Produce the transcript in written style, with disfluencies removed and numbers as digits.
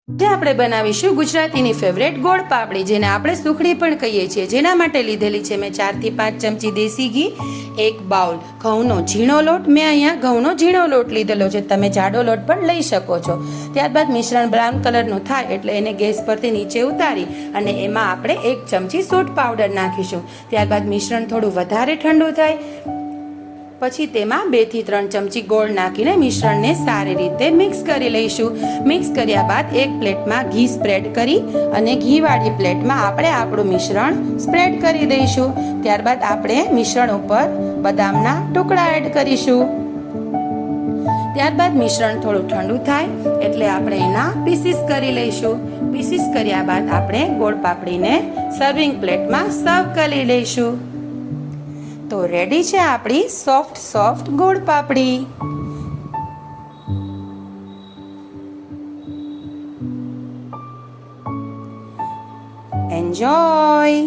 આજે આપણે બનાવીશું ગુજરાતીની ફેવરેટ ગોળ પાપડી, જેને આપણે સુખડી પણ કહીએ છીએ. જેના માટે લીધેલી છે મેં 4 થી 5 ચમચી દેશી ઘી, 1 બાઉલ ઘઉંનો ઝીણો લોટ. મેં અહીંયા ઘઉંનો ઝીણો લોટ લીધેલો છે, તમે જાડો લોટ પણ લઈ શકો છો. ત્યારબાદ મિશ્રણ બ્રાઉન કલરનું થાય એટલે એને ગેસ પરથી નીચે ઉતારી અને એમાં આપણે 1 ચમચી સૂંઠ પાવડર નાખીશું. ત્યારબાદ મિશ્રણ થોડું વધારે ઠંડુ થાય પછી તેમાં 2 થી 3 ચમચી ગોળ નાખીને મિશ્રણને સારી રીતે મિક્સ કરી લઈશું. મિક્સ કર્યા બાદ એક પ્લેટમાં ઘી સ્પ્રેડ કરી અને ઘીવાળી પ્લેટમાં આપણે આપણું મિશ્રણ સ્પ્રેડ કરી દઈશું. ત્યારબાદ આપણે મિશ્રણ ઉપર બદામના ટુકડા એડ કરીશું. ત્યારબાદ મિશ્રણ થોડું ઠંડુ થાય એટલે આપણે એના પીસીસ કરી લઈશું. પીસીસ કર્યા બાદ આપણે ગોળ પાપડીને સર્વિંગ પ્લેટમાં સર્વ કરી લઈશું. તો રેડી છે આપણી સોફ્ટ ગોળ પાપડી. એન્જોય.